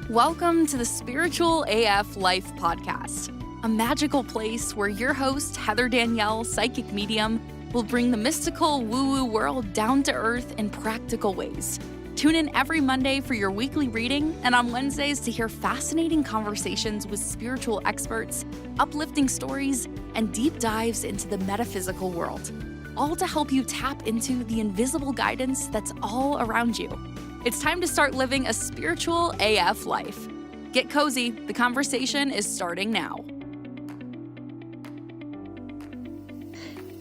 Welcome to the Spiritual AF Life podcast, a magical place where your host, Heather Danielle, psychic medium, will bring the mystical woo-woo world down to earth in practical ways. Tune in every Monday for your weekly reading and on Wednesdays to hear fascinating conversations with spiritual experts, uplifting stories, and deep dives into the metaphysical world, all to help you tap into the invisible guidance that's all around you. It's time to start living a spiritual AF life. Get cozy, the conversation is starting now.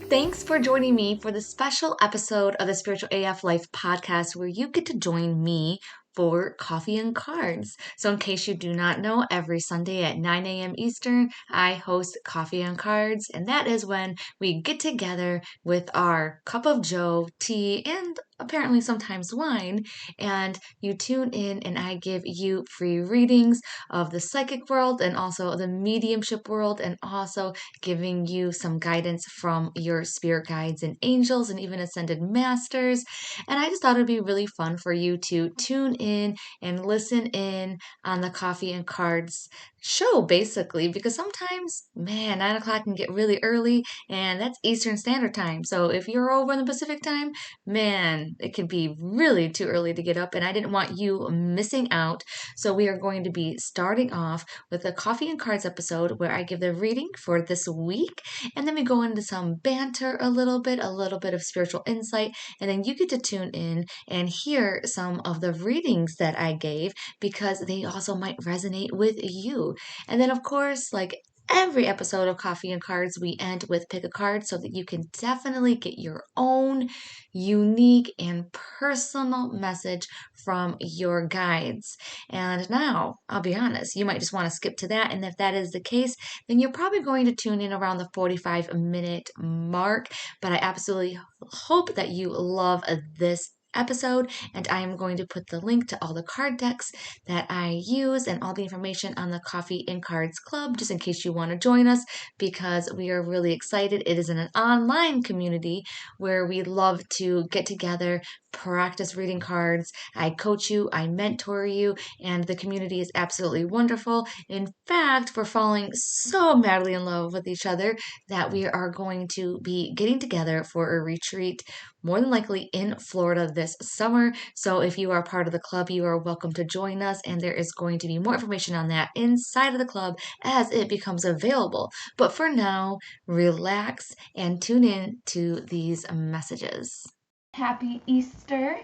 Thanks for joining me for the special episode of the Spiritual AF Life podcast where you get to join me for Coffee and Cards. So in case you do not know, every Sunday at 9 a.m. Eastern, I host Coffee and Cards, and that is when we get together with our cup of joe, tea, and apparently sometimes wine, and you tune in and I give you free readings of the psychic world and also the mediumship world, and also giving you some guidance from your spirit guides and angels and even ascended masters. And I just thought it'd be really fun for you to tune in and listen in on the Coffee and Cards show, basically, because sometimes, man, 9 o'clock can get really early, and that's Eastern Standard Time. So if you're over in the Pacific Time, man, it can be really too early to get up, and I didn't want you missing out. So we are going to be starting off with a Coffee and Cards episode where I give the reading for this week, and then we go into some banter a little bit of spiritual insight, and then you get to tune in and hear some of the readings that I gave because they also might resonate with you. And then, of course, like every episode of Coffee and Cards, we end with pick a card so that you can definitely get your own unique and personal message from your guides. And now, I'll be honest, you might just want to skip to that. And if that is the case, then you're probably going to tune in around the 45-minute mark. But I absolutely hope that you love this episode, and I am going to put the link to all the card decks that I use and all the information on the Coffee and Cards Club, just in case you want to join us, because we are really excited. It is an online community where we love to get together, practice reading cards. I coach you, I mentor you, and the community is absolutely wonderful. In fact, we're falling so madly in love with each other that we are going to be getting together for a retreat, more than likely in Florida this summer. So if you are part of the club, you are welcome to join us, and there is going to be more information on that inside of the club as it becomes available. But for now, relax and tune in to these messages. Happy Easter.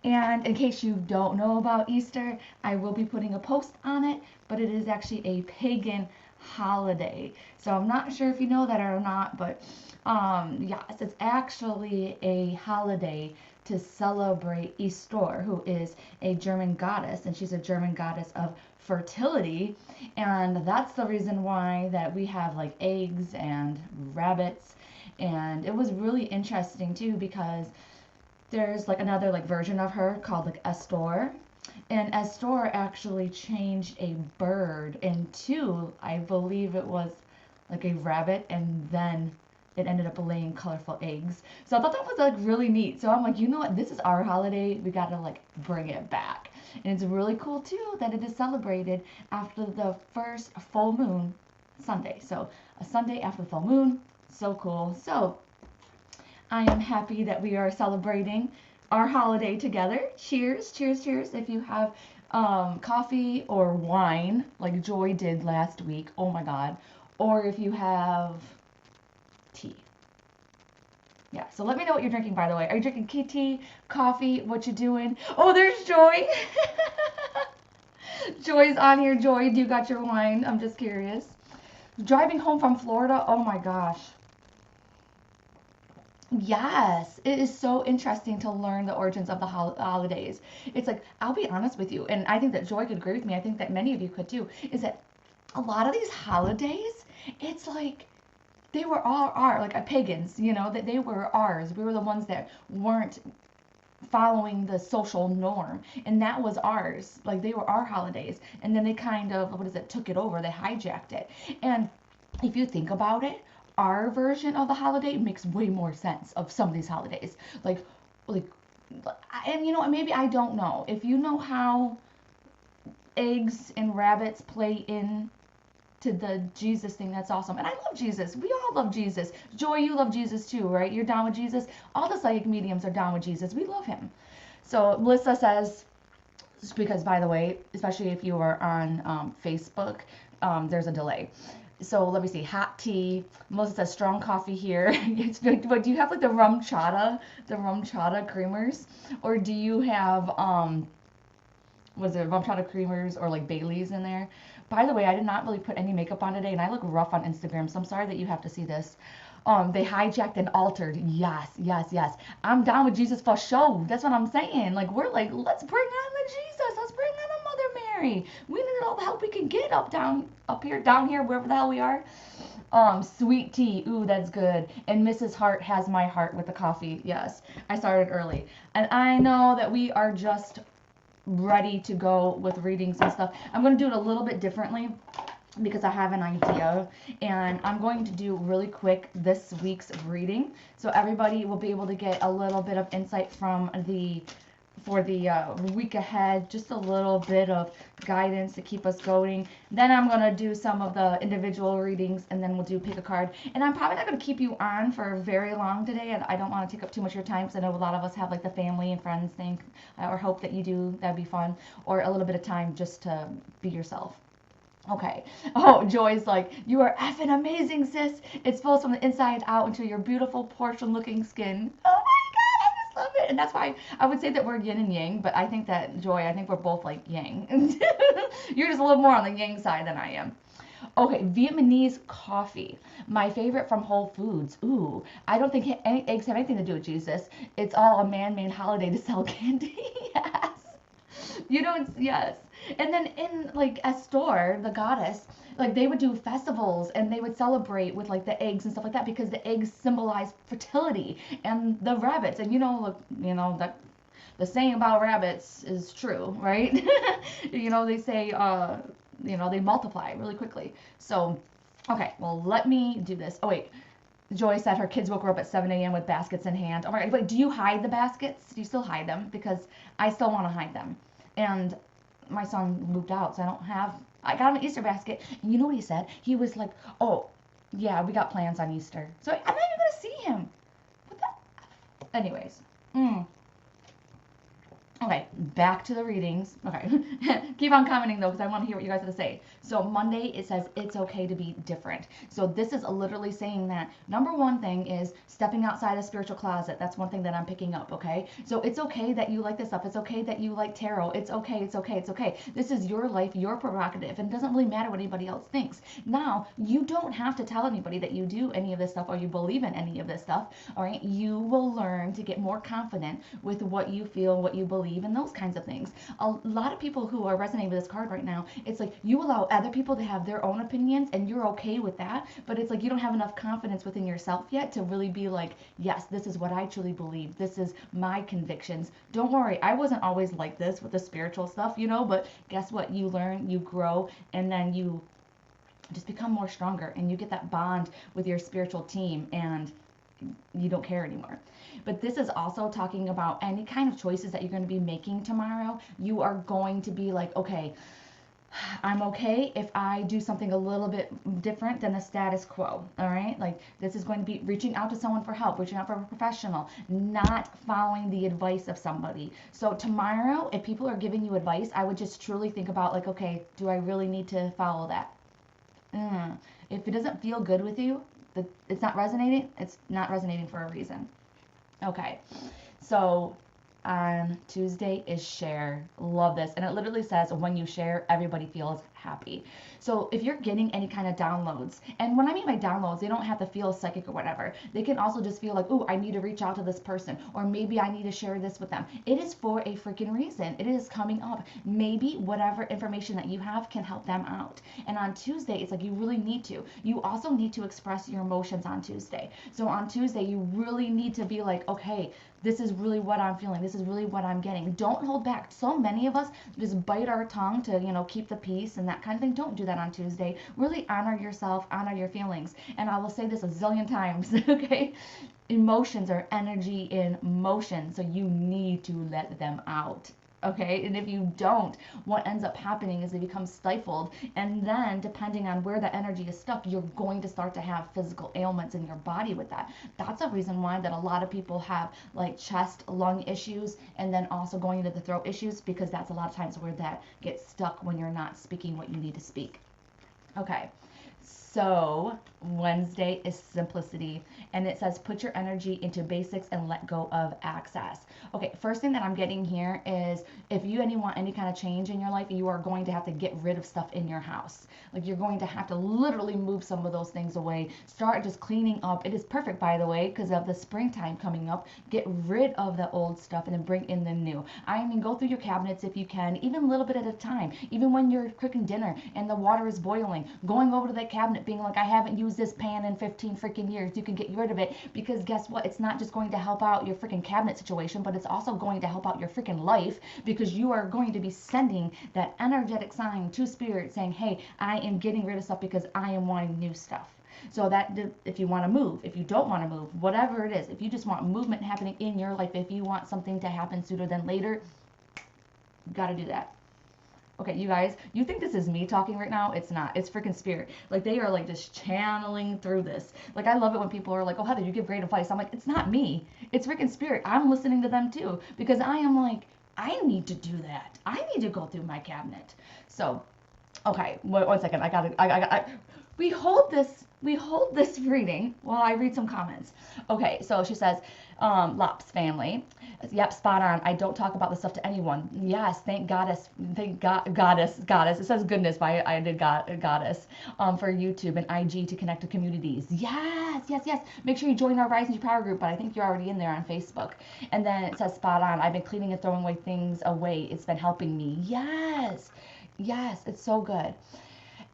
And in case you don't know about Easter, I will be putting a post on it, but it is actually a pagan holiday. So I'm not sure if you know that or not, but yes, it's actually a holiday to celebrate Easter, who is a German goddess, and she's a German goddess of fertility. And that's the reason why that we have like eggs and rabbits. And it was really interesting too, because there's like another like version of her called like Estor, and Estor actually changed a bird into, I believe it was like a rabbit, and then it ended up laying colorful eggs. So I thought that was like really neat. So I'm like, you know what, this is our holiday, we gotta like bring it back. And it's really cool too that it is celebrated after the first full moon Sunday. So a Sunday after the full moon, so cool. So I am happy that we are celebrating our holiday together. Cheers, cheers, cheers. If you have coffee or wine, like Joy did last week, oh my God. Or if you have tea. Yeah, so let me know what you're drinking, by the way. Are you drinking tea, coffee? What you doing? Oh, there's Joy. Joy's on here. Joy, do you got your wine? I'm just curious. Driving home from Florida, oh my gosh. Yes, it is so interesting to learn the origins of the holidays. It's like, I'll be honest with you, and I think that Joy could agree with me, I think that many of you could too, is that a lot of these holidays, it's like they were all like pagans, you know, that they were ours. We were the ones that weren't following the social norm, and that was ours. Like, they were our holidays, and then they kind of, took it over, they hijacked it. And if you think about it, our version of the holiday makes way more sense of some of these holidays. Like, and you know, maybe I don't know. If you know how eggs and rabbits play in to the Jesus thing. That's awesome. And I love Jesus. We all love Jesus. Joy, you love Jesus too, right? You're down with Jesus. All the psychic mediums are down with Jesus. We love him. So Melissa says, because by the way, especially if you are on Facebook, there's a delay. So let me see. Hot tea. Melissa says strong coffee here. But do you have like the rum chata creamers, or do you have was it rum chata creamers or like Bailey's in there? By the way, I did not really put any makeup on today, and I look rough on Instagram, so I'm sorry that you have to see this. They hijacked and altered. Yes. I'm down with Jesus for show. That's what I'm saying. Like, we're like, let's bring on the Jesus. Let's bring on the Mother Mary. We need all the help we can get up here, down here, wherever the hell we are. Sweet tea. Ooh, that's good. And Mrs. Hart has my heart with the coffee. Yes, I started early. And I know that we are just ready to go with readings and stuff. I'm going to do it a little bit differently because I have an idea, and I'm going to do really quick this week's reading so everybody will be able to get a little bit of insight for the week ahead, just a little bit of guidance to keep us going. Then I'm going to do some of the individual readings, and then we'll do pick a card. And I'm probably not going to keep you on for very long today, and I don't want to take up too much of your time because I know a lot of us have like the family and friends thing, or hope that you do. That'd be fun. Or a little bit of time just to be yourself. Okay. Oh, Joy's like, you are effing amazing, sis. It's full from the inside out into your beautiful porcelain-looking skin. Oh my God, I just love it. And that's why I would say that we're yin and yang, but I think that, Joy, I think we're both like yang. You're just a little more on the yang side than I am. Okay, Vietnamese coffee. My favorite from Whole Foods. Ooh, I don't think any eggs have anything to do with Jesus. It's all a man-made holiday to sell candy. Yes. You don't, yes. And then in like a store, the goddess, like they would do festivals and they would celebrate with like the eggs and stuff like that because the eggs symbolize fertility, and the rabbits. And that the saying about rabbits is true, right? They say, they multiply really quickly. So, okay, well, let me do this. Oh, wait. Joy said her kids woke her up at 7 a.m. with baskets in hand. All right, but do you hide the baskets? Do you still hide them? Because I still want to hide them. And my son moved out, so I got him an Easter basket. And you know what he said? He was like, oh, yeah, we got plans on Easter. So I'm not even going to see him. What the? Anyways. Okay, back to the readings. Okay, keep on commenting though, because I want to hear what you guys have to say. So Monday, it says it's okay to be different. So this is literally saying that number one thing is stepping outside a spiritual closet. That's one thing that I'm picking up, okay? So it's okay that you like this stuff. It's okay that you like tarot. It's okay. This is your life, your prerogative, and it doesn't really matter what anybody else thinks. Now, you don't have to tell anybody that you do any of this stuff or you believe in any of this stuff, all right? You will learn to get more confident with what you feel, what you believe, and those kinds of things. A lot of people who are resonating with this card right now, it's like you allow other people to have their own opinions and you're okay with that, but it's like you don't have enough confidence within yourself yet to really be like, yes, this is what I truly believe. This is my convictions. Don't worry, I wasn't always like this with the spiritual stuff, but guess what? You learn, you grow, and then you just become more stronger, and you get that bond with your spiritual team, and you don't care anymore. But this is also talking about any kind of choices that you're going to be making tomorrow. You are going to be like, okay, I'm okay if I do something a little bit different than the status quo, all right? Like, this is going to be reaching out to someone for help, reaching out for a professional, not following the advice of somebody. So tomorrow, if people are giving you advice, I would just truly think about like, okay, do I really need to follow that? If it doesn't feel good with you, it's not resonating for a reason. Okay, so on Tuesday is share. Love this. And it literally says when you share, everybody feels happy. So if you're getting any kind of downloads, and when I mean by downloads, they don't have to feel psychic or whatever. They can also just feel like, oh, I need to reach out to this person, or maybe I need to share this with them. It is for a freaking reason. It is coming up. Maybe whatever information that you have can help them out. And on Tuesday, it's like you really need to. You also need to express your emotions on Tuesday. So on Tuesday, you really need to be like, okay, this is really what I'm feeling. This is really what I'm getting. Don't hold back. So many of us just bite our tongue to, keep the peace and that kind of thing. Don't do that on Tuesday. Really honor yourself, honor your feelings. And I will say this a zillion times, okay? Emotions are energy in motion, so you need to let them out. okay? And if you don't, what ends up happening is they become stifled, and then depending on where the energy is stuck, you're going to start to have physical ailments in your body with that. That's a reason why that a lot of people have like chest, lung issues, and then also going into the throat issues, because that's a lot of times where that gets stuck when you're not speaking what you need to speak. Okay. So Wednesday is simplicity, and it says put your energy into basics and let go of access. Okay, first thing that I'm getting here is if you want any kind of change in your life, you are going to have to get rid of stuff in your house. Like you're going to have to literally move some of those things away. Start just cleaning up. It is perfect, by the way, because of the springtime coming up. Get rid of the old stuff and then bring in the new. I mean, go through your cabinets if you can, even a little bit at a time. Even when you're cooking dinner and the water is boiling, going over to that cabinet being like, I haven't used this pan in 15 freaking years. You can get rid of it, because guess what? It's not just going to help out your freaking cabinet situation, but it's also going to help out your freaking life, because you are going to be sending that energetic sign to spirit saying, hey, I am getting rid of stuff because I am wanting new stuff. So that if you want to move, if you don't want to move, whatever it is, if you just want movement happening in your life, if you want something to happen sooner than later, you got to do that. Okay, you guys, you think this is me talking right now? It's not. It's freaking spirit. Like, they are, like, just channeling through this. Like, I love it when people are like, oh, Heather, you give great advice. I'm like, it's not me. It's freaking spirit. I'm listening to them, too. Because I am like, I need to do that. I need to go through my cabinet. So, okay, one second. We hold this reading while I read some comments. Okay, so she says, Lops family. Yep, spot on. I don't talk about this stuff to anyone. Yes, thank goddess. Thank goddess. It says goodness, but I did goddess. For YouTube and IG to connect to communities. Yes. Make sure you join our Rising to Power group, but I think you're already in there on Facebook. And then it says spot on. I've been cleaning and throwing away things away. It's been helping me. Yes, it's so good.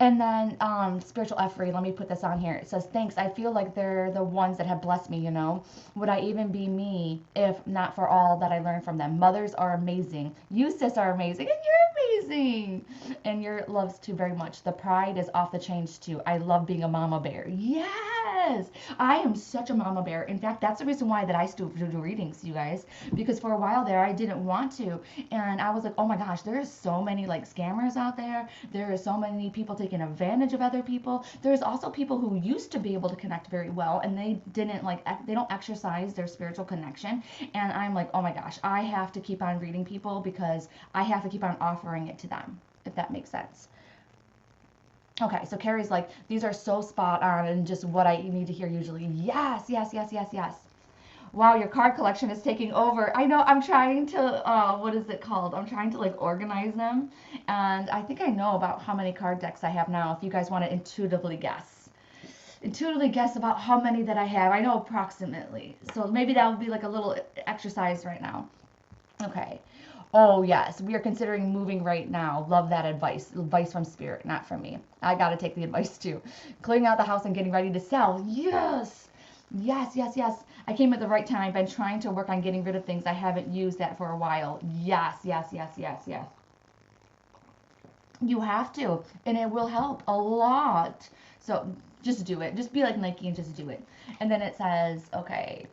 And then spiritual effery, let me put this on here. It says, thanks. I feel like they're the ones that have blessed me, you know. Would I even be me if not for all that I learned from them? Mothers are amazing. You, sis, are amazing. And you're amazing. And your loves too very much. The pride is off the chains too. I love being a mama bear. Yes. I am such a mama bear. In fact, that's the reason why that I still do readings, you guys. Because for a while there, I didn't want to. And I was like, oh my gosh, there's so many like scammers out there. There are so many people taking advantage of other people. There's also people who used to be able to connect very well, and they don't exercise their spiritual connection. And I'm like, oh my gosh, I have to keep on reading people because I have to keep on offering it to them, if that makes sense. Okay, so Carrie's like, these are so spot on and just what I need to hear usually. Yes. Wow, your card collection is taking over. I know, I'm trying to, what is it called? I'm trying to like organize them. And I think I know about how many card decks I have now, if you guys want to intuitively guess. About how many that I have. I know approximately. So maybe that would be like a little exercise right now. Okay. Oh, yes. We are considering moving right now. Love that advice. Advice from spirit, not from me. I got to take the advice too. Clearing out the house and getting ready to sell. Yes. I came at the right time. I've been trying to work on getting rid of things I haven't used that for a while. Yes. You have to, and it will help a lot. So just do it. Just be like Nike and just do it. And then it says, okay.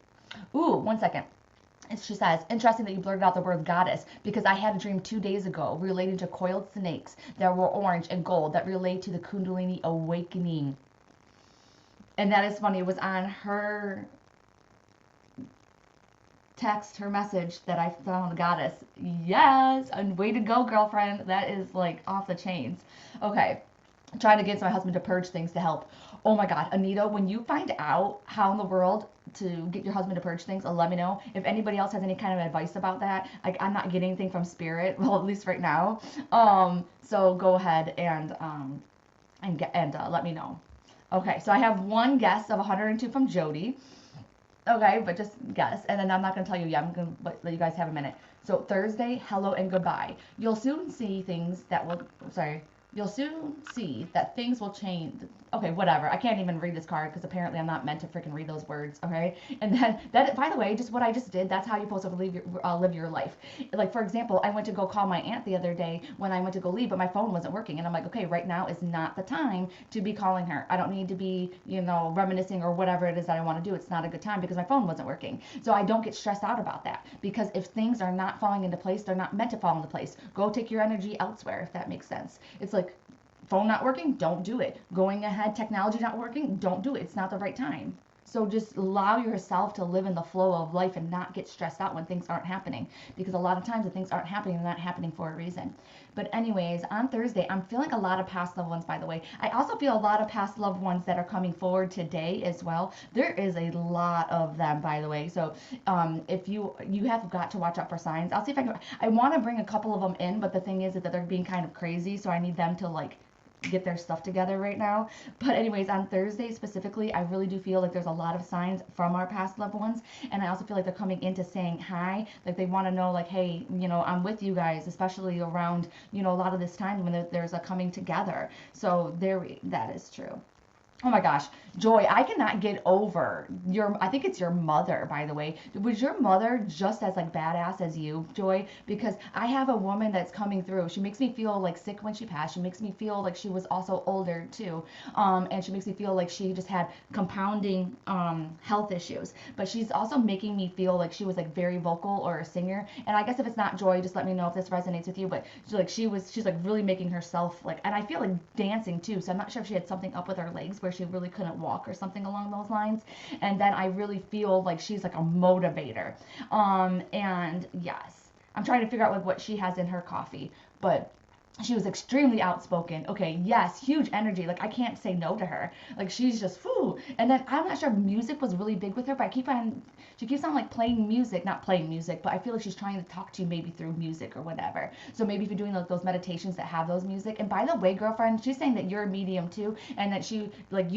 Ooh, one second. She says, interesting that you blurted out the word goddess, because I had a dream 2 days ago relating to coiled snakes that were orange and gold that relate to the Kundalini awakening. And that is funny. It was on her text, her message, that I found goddess. Yes, and way to go, girlfriend. That is like off the chains. Okay, I'm trying to get my husband to purge things to help. Oh my God, Anita, when you find out how in the world to get your husband to purge things, let me know. If anybody else has any kind of advice about that, like, I'm not getting anything from spirit, well, at least right now. So go ahead and let me know. Okay, so I have one guess of 102 from Jody. Okay, but just guess. And then I'm not going to tell you yet. I'm going to let you guys have a minute. So Thursday, hello and goodbye. You'll soon see things that will... Sorry. You'll soon see that things will change. Okay, whatever. I can't even read this card because apparently I'm not meant to freaking read those words. Okay, and then that, by the way, just what I just did. That's how you're supposed to live your life. Like for example, I went to go call my aunt the other day when I went to go leave, but my phone wasn't working, and I'm like, okay, right now is not the time to be calling her. I don't need to be, reminiscing or whatever it is that I want to do. It's not a good time because my phone wasn't working. So I don't get stressed out about that because if things are not falling into place, they're not meant to fall into place. Go take your energy elsewhere, if that makes sense. It's like phone not working, don't do it. Going ahead, technology not working, don't do it. It's not the right time. So just allow yourself to live in the flow of life and not get stressed out when things aren't happening. Because a lot of times when things aren't happening, they're not happening for a reason. But anyways, on Thursday, I'm feeling a lot of past loved ones, by the way. I also feel a lot of past loved ones that are coming forward today as well. There is a lot of them, by the way. So if you have got to watch out for signs. I'll see if I want to bring a couple of them in, but the thing is that they're being kind of crazy. So I need them to get their stuff together right now. But anyways, on Thursday specifically, I really do feel like there's a lot of signs from our past loved ones, and I also feel like they're coming in to saying hi, like they want to know like, hey, I'm with you guys, especially around a lot of this time when there's a coming together. So that is true. Oh my gosh, Joy, I cannot get over I think it's your mother, by the way. Was your mother just as badass as you, Joy? Because I have a woman that's coming through. She makes me feel sick when she passed. She makes me feel like she was also older too. And she makes me feel like she just had compounding health issues. But she's also making me feel like she was very vocal or a singer. And I guess if it's not Joy, just let me know if this resonates with you. But she's really making herself and I feel like dancing too. So I'm not sure if she had something up with her legs where she really couldn't walk or something along those lines. And then I really feel like she's a motivator. And yes, I'm trying to figure out what she has in her coffee, but she was extremely outspoken. Okay, yes, huge energy. I can't say no to her. She's just whoo. And then I'm not sure if music was really big with her, but she keeps on playing music, not playing music, but I feel like she's trying to talk to you maybe through music or whatever. So maybe if you're doing those meditations that have those music. And by the way, girlfriend, she's saying that you're a medium too, and that you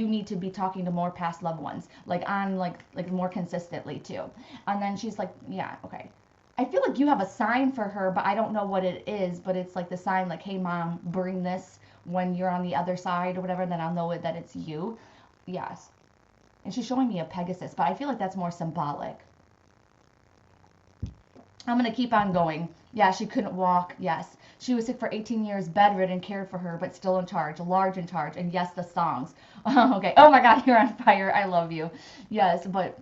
need to be talking to more past loved ones, on more consistently too. And then she's like, yeah, okay. I feel like you have a sign for her, but I don't know what it is, but it's the sign hey mom, bring this when you're on the other side or whatever, then I'll know that it's you. Yes. And she's showing me a Pegasus, but I feel like that's more symbolic. I'm going to keep on going. Yeah, she couldn't walk. Yes. She was sick for 18 years, bedridden, cared for her, but still in charge, large in charge. And yes, the songs. Okay. Oh my God, you're on fire. I love you. Yes, but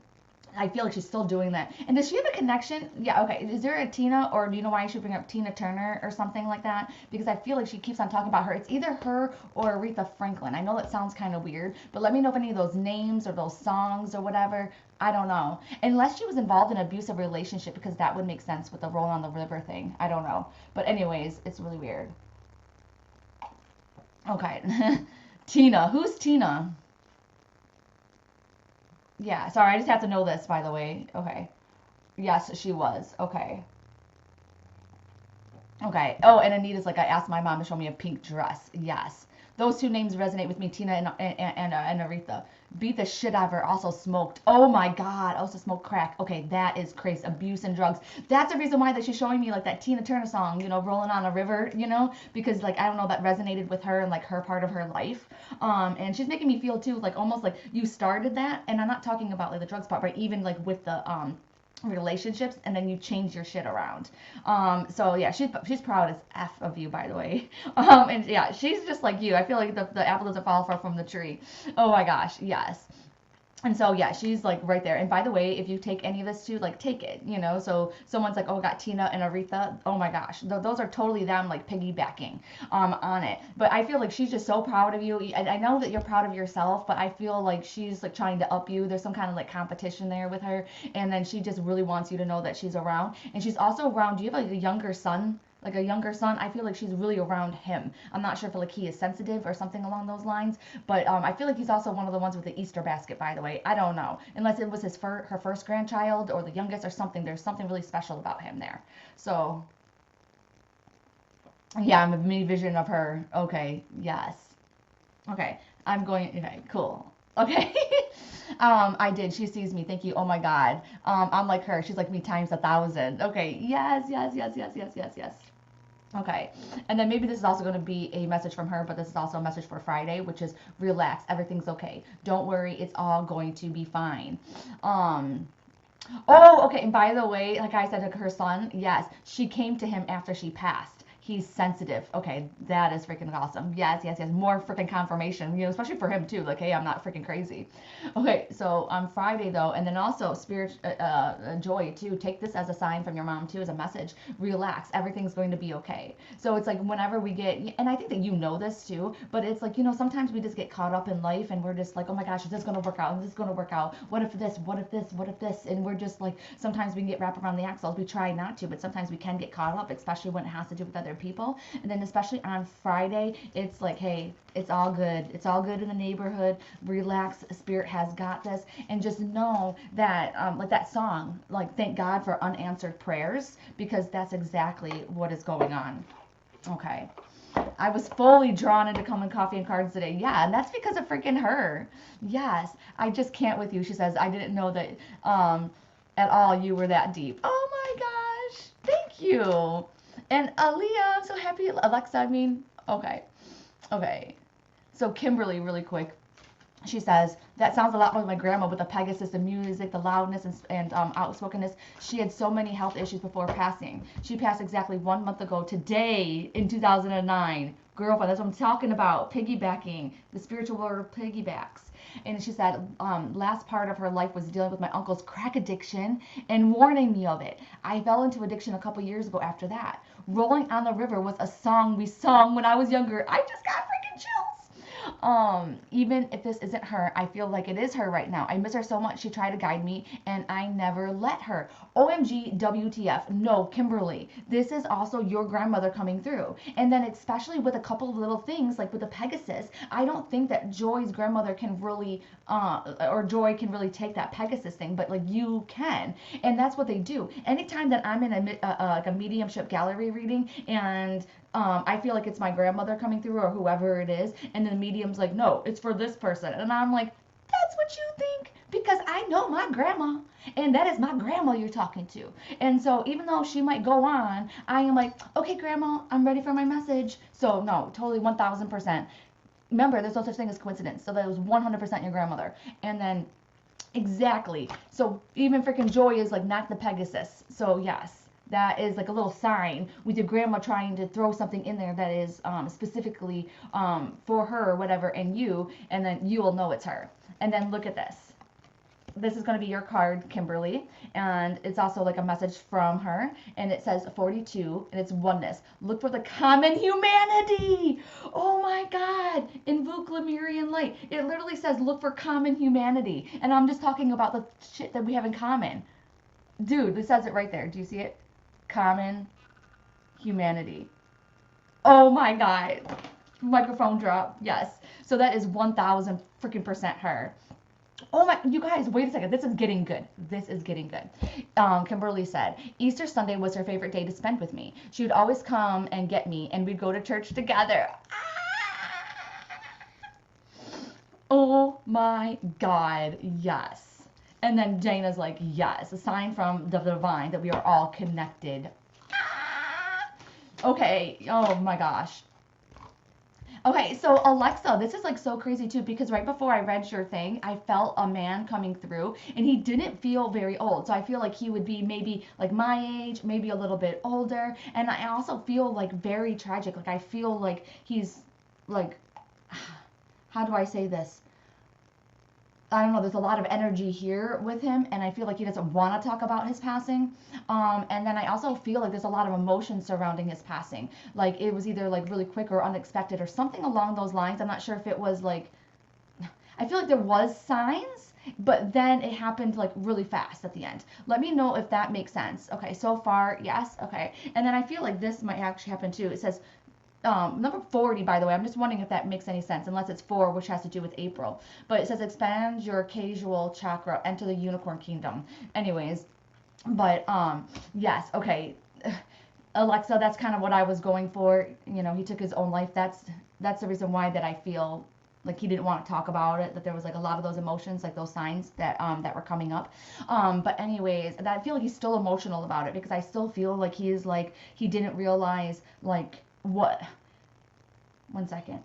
I feel like she's still doing that. And does she have a connection? Yeah, okay. Is there a Tina, or do you know why I should bring up Tina Turner or something like that? Because I feel like she keeps on talking about her. It's either her or Aretha Franklin. I know that sounds kind of weird, but let me know if any of those names or those songs or whatever. I don't know. Unless she was involved in an abusive relationship, because that would make sense with the Roll on the River thing. I don't know. But anyways, it's really weird. Okay. Tina. Who's Tina? Yeah, sorry, I just have to know this, by the way. Okay. Yes, she was. Okay. Okay. Oh, and Anita's I asked my mom to show me a pink dress. Yes. Those two names resonate with me, Tina and Aretha. Beat the shit out of her. Also smoked. Oh my God. Also smoked crack. Okay, that is crazy. Abuse and drugs. That's the reason why that she's showing me that Tina Turner song, Rolling on a River, because I don't know, that resonated with her and her part of her life. And she's making me feel too, almost you started that. And I'm not talking about the drugs part, but even with the relationships, and then you change your shit around. So yeah, she's proud as F of you, by the way. And yeah, she's just like you. I feel like the apple doesn't fall far from the tree. Oh my gosh, yes. And so yeah, she's right there. And by the way, if you take any of this too, take it, So someone's oh, I got Tina and Aretha. Oh my gosh, those are totally them piggybacking on it. But I feel like she's just so proud of you. I know that you're proud of yourself, but I feel like she's trying to up you. There's some kind of competition there with her, and then she just really wants you to know that she's around. And she's also around. Do you have a younger son? A younger son? I feel like she's really around him. I'm not sure if he is sensitive or something along those lines, but I feel like he's also one of the ones with the Easter basket, by the way. I don't know, unless it was her first grandchild or the youngest or something. There's something really special about him there. So yeah, I'm a mini vision of her. Okay, yes. Okay, okay, cool. Okay. I did. She sees me. Thank you. Oh my God. I'm like her. She's like me times 1,000. Okay. Yes, yes, yes, yes, yes, yes, yes. Okay. And then maybe this is also going to be a message from her, but this is also a message for Friday, which is relax. Everything's okay. Don't worry. It's all going to be fine. Um, Oh, okay. And by the way, like I said to her son, yes, she came to him after she passed. He's sensitive. Okay, that is freaking awesome. Yes, yes, yes. More freaking confirmation, especially for him too. Like, hey, I'm not freaking crazy. Okay, so on Friday though, and then also spirit, joy too. Take this as a sign from your mom too, as a message. Relax. Everything's going to be okay. So it's like whenever we get, and I think that you know this too, but it's like, sometimes we just get caught up in life and we're just like, oh my gosh, is this going to work out? Is this going to work out? What if this? What if this? What if this? And we're just like, sometimes we can get wrapped around the axles. We try not to, but sometimes we can get caught up, especially when it has to do with other people. And then especially on Friday, it's like, hey, it's all good. It's all good in the neighborhood. Relax. Spirit has got this. And just know that, like that song, like thank God for unanswered prayers, because that's exactly what is going on. Okay. I was fully drawn into Common Coffee and Cards today. Yeah, and that's because of freaking her. Yes, I just can't with you. She says, I didn't know that at all you were that deep. Oh my gosh. Thank you. And Aaliyah, I'm so happy. Alexa, I mean, okay. Okay. So Kimberly, really quick. She says, that sounds a lot like my grandma with the Pegasus, the music, the loudness, and outspokenness. She had so many health issues before passing. She passed exactly 1 month ago today in 2009. Girlfriend, that's what I'm talking about. Piggybacking, the spiritual world piggybacks. And she said, last part of her life was dealing with my uncle's crack addiction and warning me of it. I fell into addiction a couple years ago after that. Rolling on the River was a song we sung when I was younger. I just got freaking chills. Even if this isn't her, I feel like it is her right now. I miss her so much. She tried to guide me and I never let her. OMG, WTF. No, Kimberly, this is also your grandmother coming through. And then especially with a couple of little things like with the Pegasus, I don't think that Joy's grandmother can really, or Joy can really take that Pegasus thing, but like you can. And that's what they do. Anytime that I'm in like a mediumship gallery reading and I feel like it's my grandmother coming through or whoever it is, and then the medium's like, no, it's for this person. And I'm like, that's what you think? Because I know my grandma, and that is my grandma you're talking to. And so even though she might go on, I am like, okay, grandma, I'm ready for my message. So no, totally 1000%. Remember, there's no such thing as coincidence. So that was 100% your grandmother. And then exactly. So even freaking Joy is like not the Pegasus. So yes. That is like a little sign with your grandma trying to throw something in there that is specifically for her or whatever, and then you will know it's her. And then look at this. This is going to be your card, Kimberly, and it's also like a message from her, and it says 42, and it's oneness. Look for the common humanity. Oh my God. Invoke Lemurian light. It literally says look for common humanity, and I'm just talking about the shit that we have in common. Dude, this says it right there. Do you see it? Common humanity. Oh my God. Microphone drop. Yes. So that is 1000 freaking percent her. Oh my, you guys, wait a second. This is getting good. This is getting good. Kimberly said, Easter Sunday was her favorite day to spend with me. She would always come and get me, and we'd go to church together. Oh my God. Yes. And then Dana's like, yes, a sign from the divine that we are all connected. Okay, oh my gosh. Okay, so Alexa, this is like so crazy too, because right before I read your thing, I felt a man coming through and he didn't feel very old. So I feel like he would be maybe like my age, maybe a little bit older. And I also feel like very tragic. Like I feel like he's like, how do I say this? I don't know, there's a lot of energy here with him, and I feel like he doesn't want to talk about his passing. And then I also feel like there's a lot of emotion surrounding his passing. Like it was either like really quick or unexpected or something along those lines. I'm not sure if it was like, I feel like there was signs, but then it happened like really fast at the end. Let me know if that makes sense. Okay, so far, yes, okay. And then I feel like this might actually happen too. It says, number 40, by the way, I'm just wondering if that makes any sense, unless it's 4, which has to do with April. But it says expand your casual chakra, enter the unicorn kingdom. Anyways, but yes, okay. Alexa, that's kind of what I was going for. He took his own life. That's the reason why that I feel like he didn't want to talk about it, that there was like a lot of those emotions, like those signs that that were coming up. But anyways, that I feel like he's still emotional about it, because I still feel like he is like, he didn't realize like what, one second.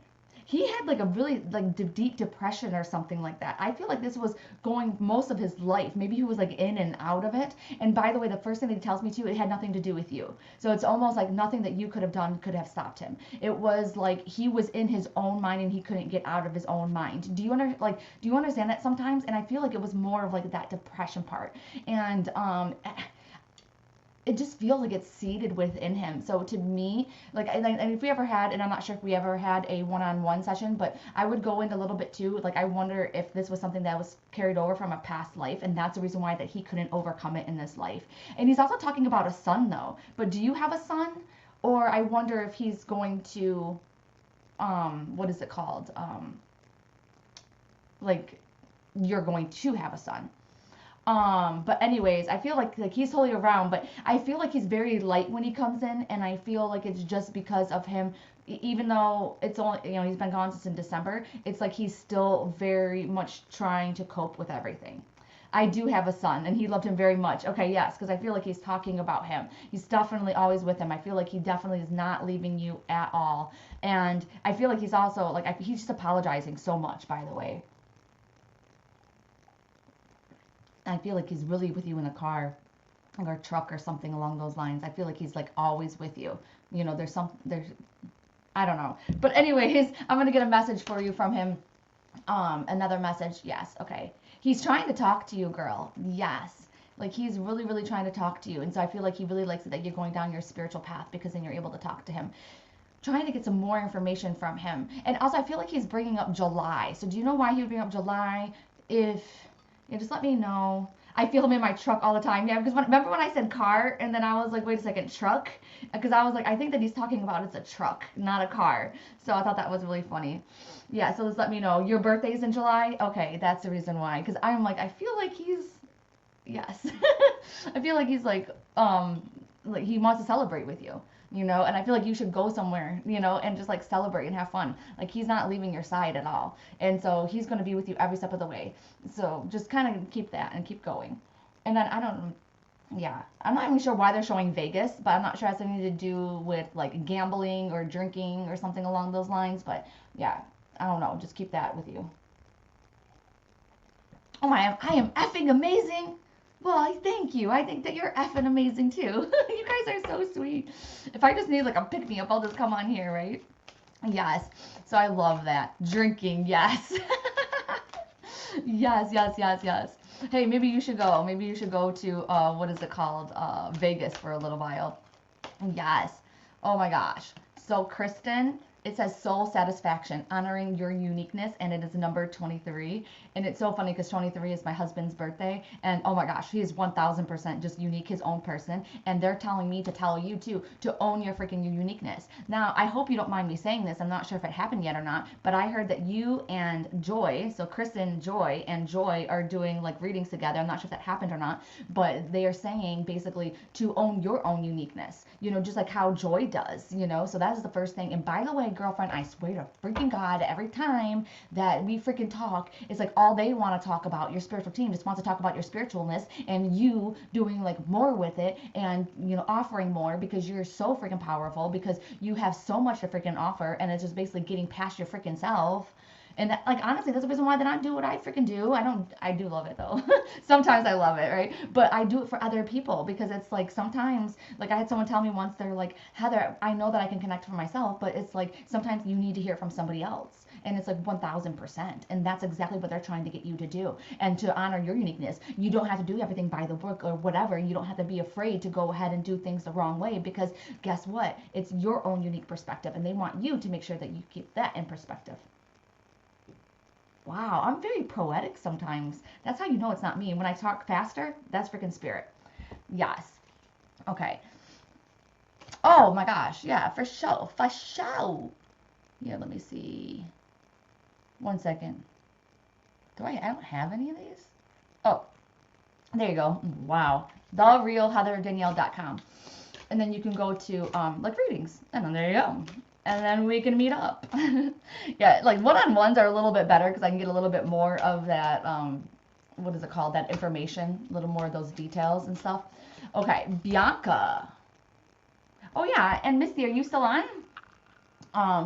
He had like a really like deep depression or something like that. I feel like this was going most of his life. Maybe he was like in and out of it. And by the way, the first thing that he tells me too, it had nothing to do with you. So it's almost like nothing that you could have done could have stopped him. It was like he was in his own mind and he couldn't get out of his own mind. Do you understand that sometimes? And I feel like it was more of like that depression part. And it just feels like it's seated within him. So to me, like, and if we ever had, and I'm not sure if we ever had a one-on-one session, but I would go into a little bit too. Like, I wonder if this was something that was carried over from a past life, and that's the reason why that he couldn't overcome it in this life. And he's also talking about a son, though. But do you have a son? Or I wonder if he's going to, what is it called? Like, you're going to have a son. But anyways, I feel like he's totally around, but I feel like he's very light when he comes in, and I feel like it's just because of him, even though it's only, he's been gone since in December, it's like he's still very much trying to cope with everything. I do have a son, and he loved him very much. Okay, yes, because I feel like he's talking about him. He's definitely always with him. I feel like he definitely is not leaving you at all. And I feel like he's also, like, he's just apologizing so much, by the way. I feel like he's really with you in a car or a truck or something along those lines. I feel like he's like always with you. There's I don't know. But anyways, I'm going to get a message for you from him. Another message. Yes. Okay. He's trying to talk to you, girl. Yes. Like, he's really, really trying to talk to you. And so I feel like he really likes it that you're going down your spiritual path, because then you're able to talk to him. Trying to get some more information from him. And also, I feel like he's bringing up July. So do you know why he would bring up July? Just let me know. I feel him in my truck all the time. Yeah, because remember when I said car, and then I was like, wait a second, truck? Because I was like, I think that he's talking about it's a truck, not a car. So I thought that was really funny. Yeah, so just let me know. Your birthday's in July? Okay, that's the reason why. Because I'm like, I feel like he's, yes. I feel like he's like he wants to celebrate with you. And I feel like you should go somewhere, and just like celebrate and have fun. Like, he's not leaving your side at all. And so he's going to be with you every step of the way. So just kind of keep that and keep going. And then I'm not even sure why they're showing Vegas, but I'm not sure it has anything to do with like gambling or drinking or something along those lines. But yeah, I don't know. Just keep that with you. Oh my, I am effing amazing. Well, thank you. I think that you're effing amazing too. You guys are so sweet. If I just need like a pick-me-up, I'll just come on here, right? Yes. So I love that. Drinking, yes. Yes. Hey, maybe you should go. Maybe you should go to, what is it called? Vegas for a little while. Yes. Oh my gosh. So Kristen, it says soul satisfaction, honoring your uniqueness, and it is number 23. And it's so funny because 23 is my husband's birthday, and oh my gosh, he is 1000% just unique, his own person. And they're telling me to tell you too to own your freaking uniqueness. Now, I hope you don't mind me saying this. I'm not sure if it happened yet or not, but I heard that you and Joy, so Kristen, Joy, and Joy are doing like readings together. I'm not sure if that happened or not, but they are saying basically to own your own uniqueness, just like how Joy does, so that is the first thing. And by the way, girlfriend, I swear to freaking God, every time that we freaking talk, it's like all they want to talk about, your spiritual team just wants to talk about your spiritualness and you doing like more with it and, offering more, because you're so freaking powerful, because you have so much to freaking offer, and it's just basically getting past your freaking self. And that, like, honestly, that's the reason why that I do what I freaking do. I do love it though. Sometimes I love it, right? But I do it for other people, because it's like sometimes, like I had someone tell me once, they're like, Heather, I know that I can connect for myself, but it's like sometimes you need to hear it from somebody else. And it's like 1000%. And that's exactly what they're trying to get you to do. And to honor your uniqueness, you don't have to do everything by the book or whatever. You don't have to be afraid to go ahead and do things the wrong way, because guess what? It's your own unique perspective, and they want you to make sure that you keep that in perspective. Wow, I'm very poetic sometimes. That's how you know it's not me. When I talk faster, that's freaking spirit. Yes. Okay. Oh my gosh. Yeah, for sure. For sure. Yeah, let me see. 1 second. I don't have any of these? Oh, there you go. Wow. TheRealHeatherDanielle.com. And then you can go to like readings. And then there you go. and then we can meet up. Yeah, like one-on-ones are a little bit better because I can get a little bit more of that, what is it called, that information, a little more of those details and stuff. Okay, Bianca. Oh yeah, and Misty, are you still on?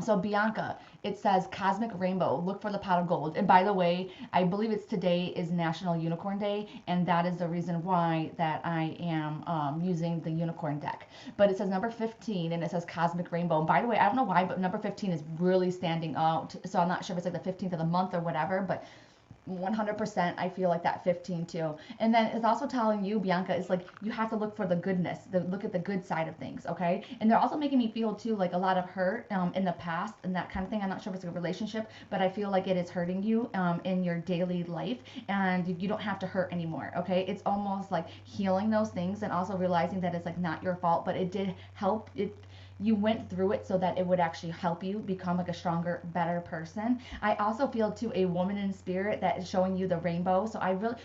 So Bianca, it says Cosmic Rainbow. Look for the pot of gold. And by the way, I believe it's today is National Unicorn Day, and that is the reason why that I am using the unicorn deck. But it says number 15, and it says Cosmic Rainbow. And by the way, I don't know why, but number 15 is really standing out. So I'm not sure if it's like the 15th of the month or whatever, but 100% I feel like that 15 too. And then it's also telling you, Bianca, it's like you have to look for the goodness, look at the good side of things, okay? And they're also making me feel too like a lot of hurt in the past and that kind of thing. I'm not sure if it's a relationship, but I feel like it is hurting you in your daily life, and you don't have to hurt anymore, okay? It's almost like healing those things and also realizing that it's like not your fault, but it did help. You went through it so that it would actually help you become like a stronger, better person. I also feel too a woman in spirit that is showing you the rainbow. So I really,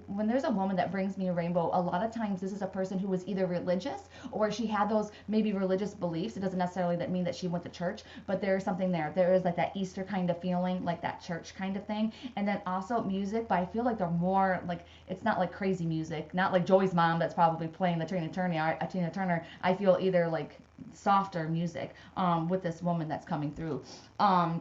when there's a woman that brings me a rainbow, a lot of times this is a person who was either religious or she had those maybe religious beliefs. It doesn't necessarily mean that she went to church, but there is something there. There is like that Easter kind of feeling, like that church kind of thing. And then also music, but I feel like they're more like, it's not like crazy music, not like Joey's mom that's probably playing the Tina Turner. I feel either like softer music with this woman that's coming through, and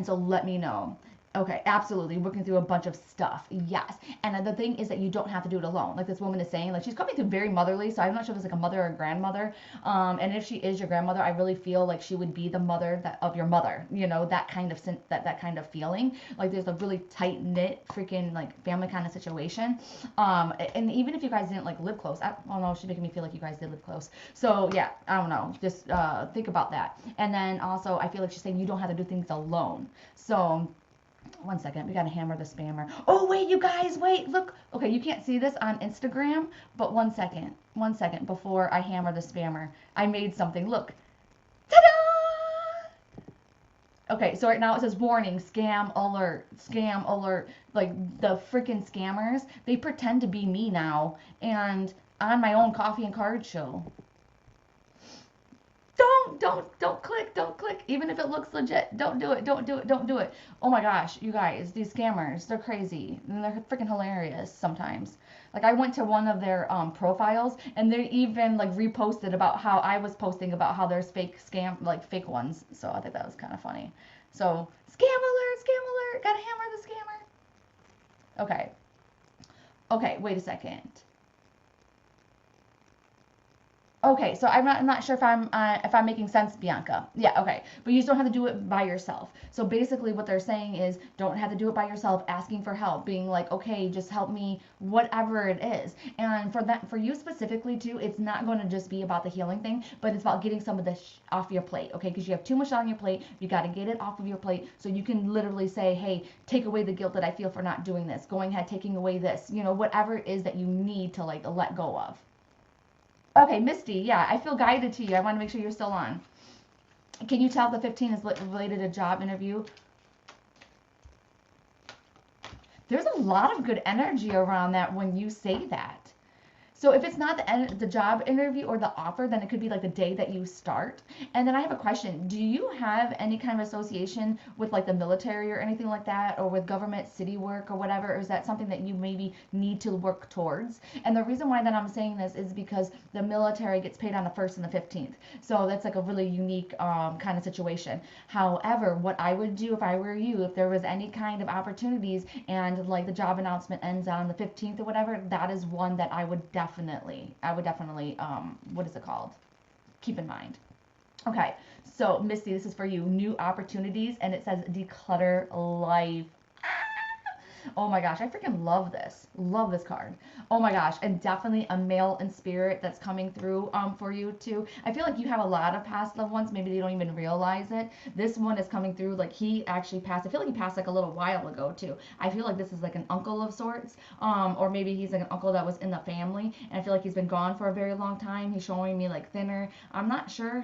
so let me know. Okay, absolutely. Working through a bunch of stuff. Yes. And the thing is that you don't have to do it alone. Like this woman is saying, like she's coming through very motherly. So I'm not sure if it's like a mother or a grandmother. And if she is your grandmother, I really feel like she would be the mother of your mother. You know, that kind of that kind of feeling. Like there's a really tight knit freaking like family kind of situation. And even if you guys didn't like live close, I don't know, she's making me feel like you guys did live close. So yeah, I don't know. Just think about that. And then also I feel like she's saying you don't have to do things alone. So one second, we gotta hammer the spammer. Oh wait, you guys, wait, look. Okay, you can't see this on Instagram, but one second before I hammer the spammer. I made something, look. Ta-da! Okay, so right now it says warning, scam alert. Like the freaking scammers, they pretend to be me now, and on my own coffee and card show. Don't click, even if it looks legit. Don't do it. Oh my gosh, you guys, these scammers, they're crazy and they're freaking hilarious sometimes. Like I went to one of their profiles and they even like reposted about how I was posting about how there's fake fake ones. So I think that was kind of funny. So scam alert, gotta hammer the scammer. Okay, wait a second. Okay, so I'm not sure if I'm making sense, Bianca. Yeah, okay. But you just don't have to do it by yourself. So basically what they're saying is don't have to do it by yourself, asking for help, being like, okay, just help me, whatever it is. And for you specifically too, it's not going to just be about the healing thing, but it's about getting some of this off your plate, okay? Because you have too much on your plate. You got to get it off of your plate so you can literally say, hey, take away the guilt that I feel for not doing this. Going ahead, taking away this, you know, whatever it is that you need to like let go of. Okay, Misty, yeah, I feel guided to you. I want to make sure you're still on. Can you tell the 15 is related to job interview? There's a lot of good energy around that when you say that. So if it's not the job interview or the offer, then it could be like the day that you start. And then I have a question. Do you have any kind of association with like the military or anything like that, or with government, city work or whatever? Or is that something that you maybe need to work towards? And the reason why that I'm saying this is because the military gets paid on the 1st and the 15th. So that's like a really unique kind of situation. However, what I would do if I were you, if there was any kind of opportunities and like the job announcement ends on the 15th or whatever, that is one that I would definitely, what is it called? Keep in mind. Okay, so Misty, this is for you. New opportunities, and it says declutter life. Oh my gosh, I freaking love this. Love this card. Oh my gosh, and definitely a male in spirit that's coming through for you too. I feel like you have a lot of past loved ones. Maybe they don't even realize it. This one is coming through like he actually passed. I feel like he passed like a little while ago too. I feel like this is like an uncle of sorts, or maybe he's like an uncle that was in the family, and I feel like he's been gone for a very long time. He's showing me like thinner. I'm not sure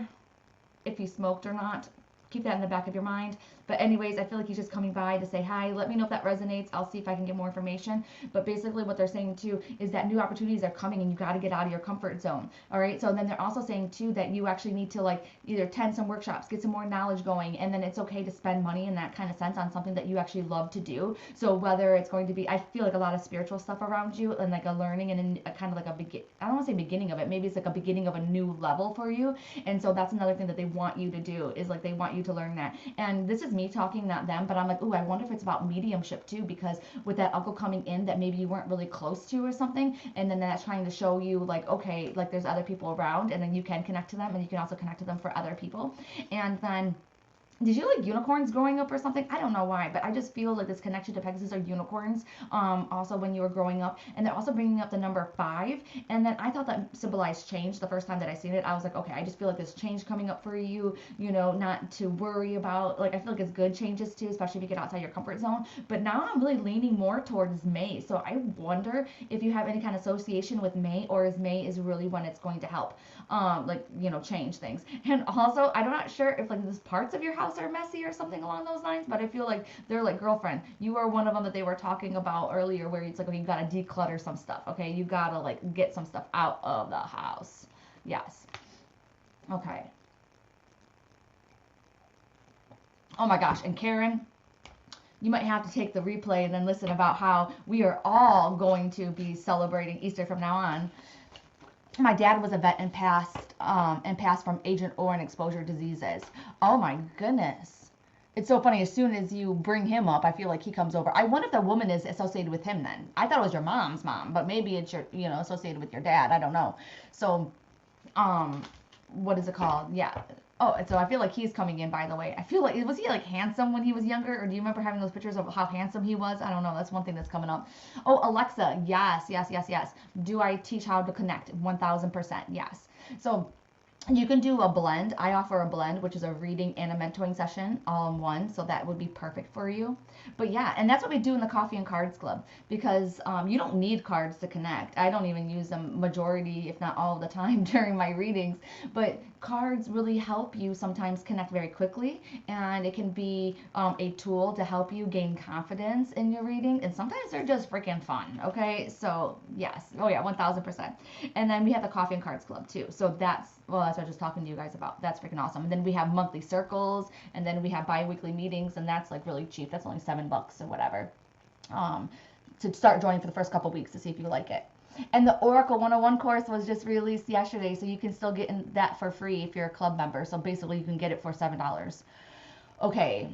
if he smoked or not. keep that in the back of your mind. But anyways, I feel like he's just coming by to say hi. Let me know if that resonates. I'll see if I can get more information. But basically what they're saying too is that new opportunities are coming and you got to get out of your comfort zone. All right. So then they're also saying too that you actually need to like either attend some workshops, get some more knowledge going, and then it's okay to spend money in that kind of sense on something that you actually love to do. So whether it's going to be, I feel like a lot of spiritual stuff around you and like a learning and a kind of like I don't want to say beginning of it. Maybe it's like a beginning of a new level for you. And so that's another thing that they want you to do is like they want you to learn that. And this is me talking, not them, but I'm like, ooh, I wonder if it's about mediumship too, because with that uncle coming in that maybe you weren't really close to or something, and then that's trying to show you like, okay, like there's other people around, and then you can connect to them, and you can also connect to them for other people. And then did you like unicorns growing up or something? I don't know why, but I just feel like this connection to Pegasus or unicorns also when you were growing up. And they're also bringing up the number 5. And then I thought that symbolized change the first time that I seen it. I was like, okay, I just feel like there's change coming up for you, you know, not to worry about. Like, I feel like it's good changes too, especially if you get outside your comfort zone. But now I'm really leaning more towards May. So I wonder if you have any kind of association with May, or is May is really when it's going to help, like, you know, change things. And also, I'm not sure if like there's parts of your house are messy or something along those lines, but I feel like they're like, girlfriend, you are one of them that they were talking about earlier, where it's like, okay, you gotta declutter some stuff, okay, you gotta like get some stuff out of the house. Yes. Okay. Oh my gosh. And Karen, you might have to take the replay and then listen about how we are all going to be celebrating Easter from now on. My dad was a vet and passed from Agent Orange exposure diseases. Oh my goodness. It's so funny. As soon as you bring him up, I feel like he comes over. I wonder if the woman is associated with him then. I thought it was your mom's mom, but maybe it's your, you know, associated with your dad. I don't know. So, what is it called? Yeah. Oh, and so I feel like he's coming in, by the way. I feel like, was he like handsome when he was younger? Or do you remember having those pictures of how handsome he was? I don't know. That's one thing that's coming up. Oh, Alexa. Yes, yes, yes, yes. Do I teach how to connect? 1000%. Yes. So you can do a blend. I offer a blend, which is a reading and a mentoring session all in one. So that would be perfect for you. But yeah, and that's what we do in the Coffee and Cards Club, because you don't need cards to connect. I don't even use them majority, if not all of the time during my readings. But cards really help you sometimes connect very quickly, and it can be a tool to help you gain confidence in your reading. And sometimes they're just freaking fun. Okay, so yes, oh yeah, 1000%. And then we have the Coffee and Cards Club too. So that's what I was just talking to you guys about. That's freaking awesome. And then we have monthly circles, and then we have bi-weekly meetings, and that's like really cheap. That's only $7 or whatever. To start joining for the first couple weeks to see if you like it. And the Oracle 101 course was just released yesterday, so you can still get in that for free if you're a club member. So basically, you can get it for $7. Okay.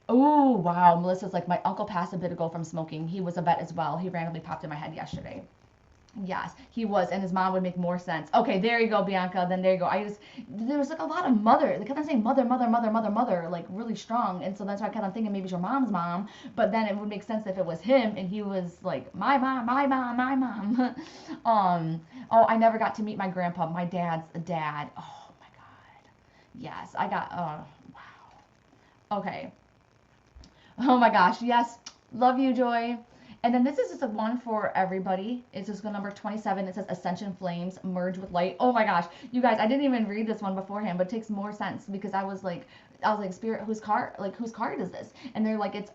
Oh, wow. Melissa's like, my uncle passed a bit ago from smoking. He was a vet as well. He randomly popped in my head yesterday. Yes, he was, and his mom would make more sense. Okay, there you go, Bianca. Then there you go. There was like a lot of mother. They kept on saying mother, mother, mother, mother, mother, like really strong. And so that's why I kept on thinking maybe it's your mom's mom. But then it would make sense if it was him, and he was like, my mom, my mom, my mom. Oh, I never got to meet my grandpa, my dad's dad. Oh my God. Yes, I got. Wow. Okay. Oh my gosh. Yes. Love you, Joy. And then this is just a one for everybody. It's just number 27. It says Ascension Flames Merge with Light. Oh my gosh. You guys, I didn't even read this one beforehand, but it takes more sense because I was like, Spirit, whose card is this? And they're like, it's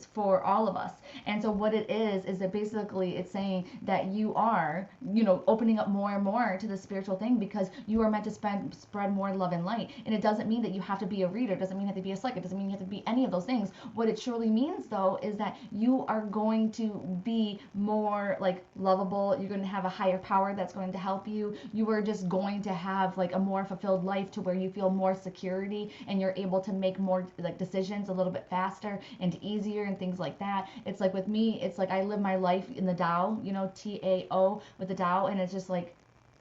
for all of us. And so what it is that basically it's saying that you are, you know, opening up more and more to the spiritual thing, because you are meant to spread more love and light. And it doesn't mean that you have to be a reader. It doesn't mean you have to be a psychic. It doesn't mean you have to be any of those things. What it surely means though is that you are going to be more like lovable. You're going to have a higher power that's going to help you. You are just going to have like a more fulfilled life to where you feel more security, and you're able to make more like decisions a little bit faster and easier and things like that. It's like with me, it's like I live my life in the Tao, you know, Tao with the Tao, and it's just like,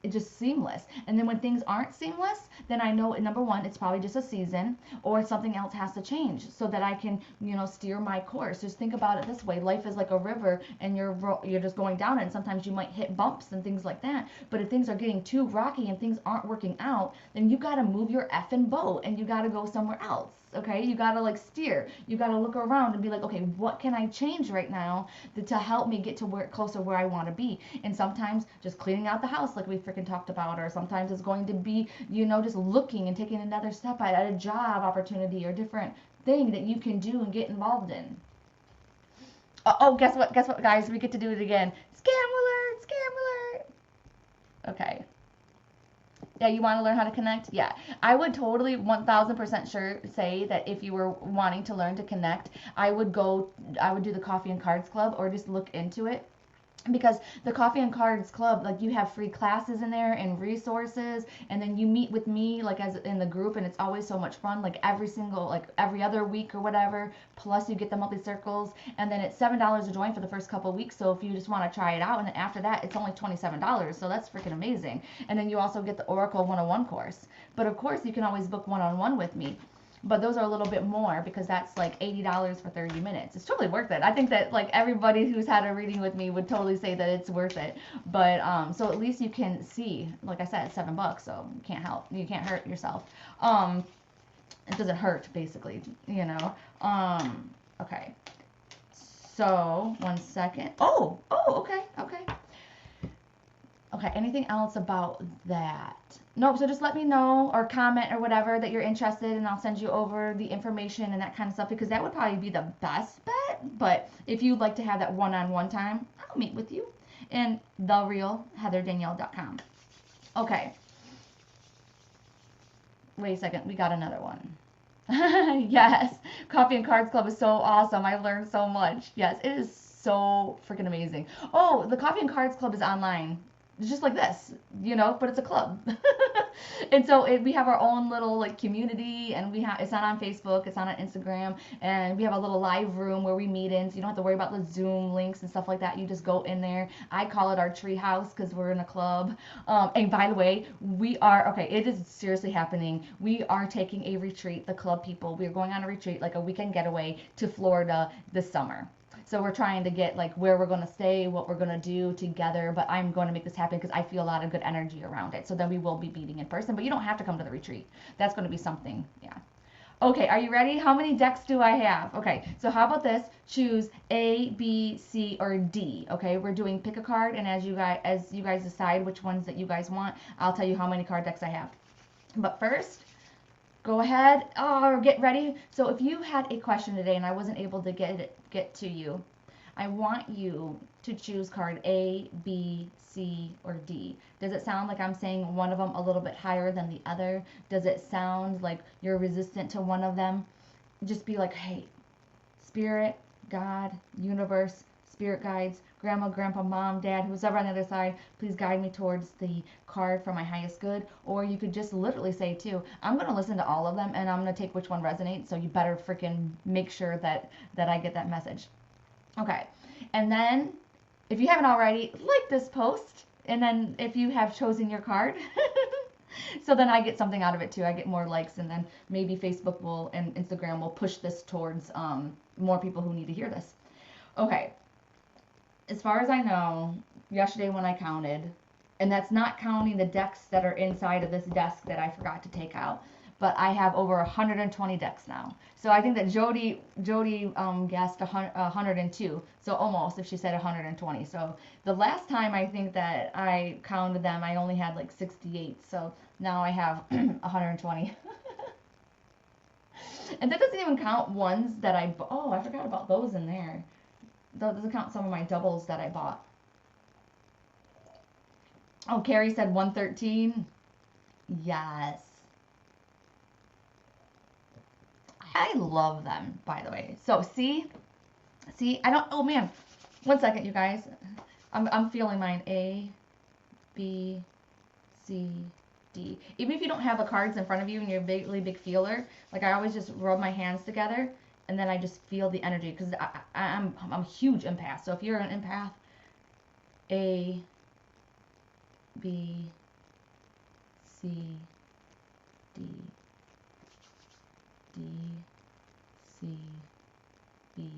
it's just seamless. And then when things aren't seamless, then I know, number one, it's probably just a season, or something else has to change so that I can, you know, steer my course. Just think about it this way. Life is like a river, and you're just going down it, and sometimes you might hit bumps and things like that. But if things are getting too rocky and things aren't working out, then you got to move your effing boat, and you got to go somewhere else. Okay, you gotta like steer. You gotta look around and be like, okay, what can I change right now to help me get to closer where I want to be? And sometimes just cleaning out the house, like we freaking talked about, or sometimes it's going to be, you know, just looking and taking another step at a job opportunity or different thing that you can do and get involved in. Oh, guess what, guys? We get to do it again. Scam alert, scam alert. Okay. Yeah, you want to learn how to connect? Yeah. I would totally 1000% sure say that if you were wanting to learn to connect, I would do the Coffee and Cards Club, or just look into it. Because the Coffee and Cards Club, like, you have free classes in there and resources, and then you meet with me, like, as in the group, and it's always so much fun, like every other week or whatever, plus you get the monthly circles, and then it's $7 to join for the first couple of weeks. So if you just want to try it out, and then after that it's only $27, so that's freaking amazing. And then you also get the Oracle 101 course. But of course you can always book one-on-one with me. But those are a little bit more, because that's like $80 for 30 minutes. It's totally worth it. I think that, like, everybody who's had a reading with me would totally say that it's worth it. But so at least you can see, like I said, it's $7, so you can't hurt yourself. It doesn't hurt, basically, you know. Okay. So 1 second. Oh, okay. Okay, anything else about that? Nope, so just let me know or comment or whatever that you're interested, and I'll send you over the information and that kind of stuff, because that would probably be the best bet. But if you'd like to have that one-on-one time, I'll meet with you in therealheatherdanielle.com. Okay. Wait a second, we got another one. Yes, Coffee and Cards Club is so awesome. I learned so much. Yes, it is so freaking amazing. Oh, the Coffee and Cards Club is online. It's just like this, you know, but it's a club. And so we have our own little, like, community, and it's not on Facebook, it's not on Instagram, and we have a little live room where we meet in, so you don't have to worry about the Zoom links and stuff like that. You just go in there. I call it our tree house because we're in a club. And by the way, it is seriously happening. We are taking a retreat, the club people. We are going on a retreat, like a weekend getaway to Florida this summer. So we're trying to get, like, where we're going to stay, what we're going to do together, but I'm going to make this happen because I feel a lot of good energy around it. So then we will be meeting in person, but you don't have to come to the retreat. That's going to be something, yeah. Okay, are you ready? How many decks do I have? Okay, so how about this? Choose A, B, C, or D. Okay, we're doing pick a card, and as you guys decide which ones that you guys want, I'll tell you how many card decks I have. But first, go ahead, get ready. So if you had a question today and I wasn't able to get to you, I want you to choose card A, B, C, or D. Does it sound like I'm saying one of them a little bit higher than the other? Does it sound like you're resistant to one of them? Just be like, hey, Spirit, God, Universe, Spirit guides, Grandma, Grandpa, Mom, Dad, who's ever on the other side, please guide me towards the card for my highest good. Or you could just literally say, too, I'm going to listen to all of them, and I'm going to take which one resonates, so you better freaking make sure that I get that message. Okay, and then if you haven't already, like this post, and then if you have chosen your card, so then I get something out of it too. I get more likes, and then maybe Facebook and Instagram will push this towards more people who need to hear this. Okay, as far as I know, yesterday when I counted, and that's not counting the decks that are inside of this desk that I forgot to take out, but I have over 120 decks now. So I think that Jody guessed 102, so almost, if she said 120. So the last time I think that I counted them, I only had like 68. So now I have 120. And that doesn't even count ones that I forgot about those in there. That doesn't count some of my doubles that I bought. Oh, Carrie said 113. Yes. I love them, by the way. So see, oh man, 1 second, you guys. I'm feeling mine. A, B, C, D. Even if you don't have the cards in front of you and you're a really big feeler, like I always just rub my hands together and then I just feel the energy, because I'm a huge empath. So if you're an empath, A, B, C, D, D, C, B,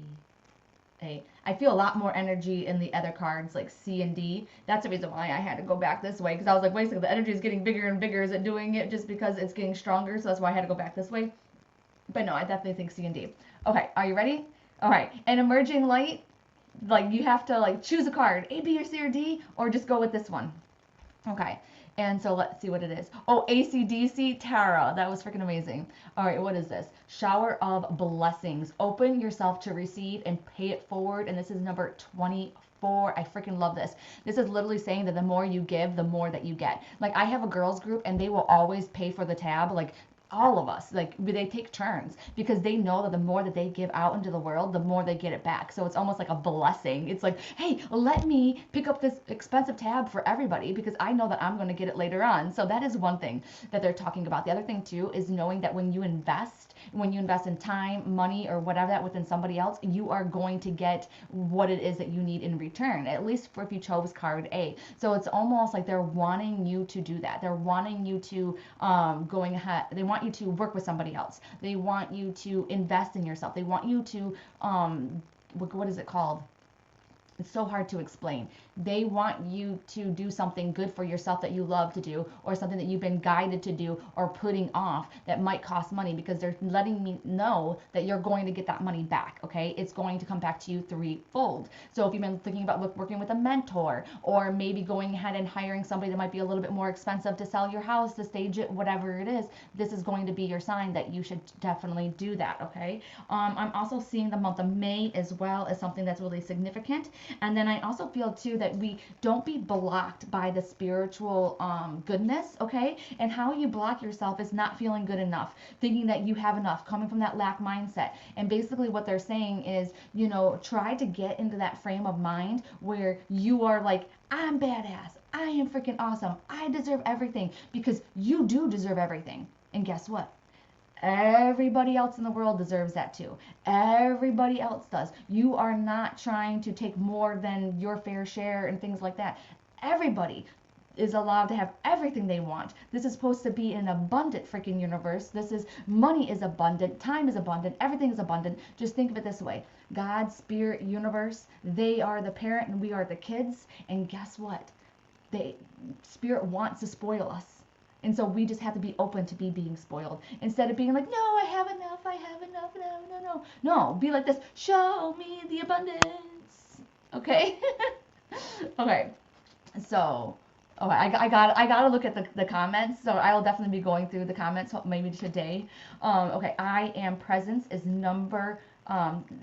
A. I feel a lot more energy in the other cards, like C and D. That's the reason why I had to go back this way, because I was like, wait a second, the energy is getting bigger and bigger. Is it doing it just because it's getting stronger? So that's why I had to go back this way. But no, I definitely think C and D. Okay, are you ready? All right, and emerging light, like you have to like choose a card, A, B, or C, or D, or just go with this one. Okay. And so let's see what it is. Oh, AC/DC Tara. That was freaking amazing. All right, what is this? Shower of blessings. Open yourself to receive and pay it forward. And this is number 24. I freaking love this. This is literally saying that the more you give, the more that you get. Like, I have a girls group and they will always pay for the tab. Like, all of us, like, they take turns because they know that the more that they give out into the world, the more they get it back. So it's almost like a blessing. It's like, hey, let me pick up this expensive tab for everybody because I know that I'm going to get it later on. So that is one thing that they're talking about. The other thing too is knowing that when you invest in time, money, or whatever that within somebody else, you are going to get what it is that you need in return, at least for if you chose card A. So it's almost like they're wanting you to do that. They're wanting you to going ahead. They want you to work with somebody else. They want you to invest in yourself. They want you to what is it called? It's so hard to explain. They want you to do something good for yourself that you love to do, or something that you've been guided to do or putting off that might cost money, because they're letting me know that you're going to get that money back, okay? It's going to come back to you threefold. So if you've been thinking about working with a mentor, or maybe going ahead and hiring somebody that might be a little bit more expensive to sell your house, to stage it, whatever it is, this is going to be your sign that you should definitely do that, okay? I'm also seeing the month of May as well as something that's really significant. And then I also feel too that we don't be blocked by the spiritual goodness, okay? And how you block yourself is not feeling good enough, thinking that you have enough, coming from that lack mindset. And basically what they're saying is, you know, try to get into that frame of mind where you are like, I'm badass, I am freaking awesome, I deserve everything, because you do deserve everything. And guess what? Everybody else in the world deserves that too. Everybody else does. You are not trying to take more than your fair share and things like that. Everybody is allowed to have everything they want. This is supposed to be an abundant freaking universe. This is, money is abundant, time is abundant, everything is abundant. Just think of it this way. God, spirit, universe, they are the parent and we are the kids. And guess what? Spirit wants to spoil us. And so we just have to be open to being spoiled. Instead of being like, no, I have enough, no. No, be like this, show me the abundance. Okay? Okay. So, okay, I gotta look at the comments. So I will definitely be going through the comments maybe today. Okay, I am presence is number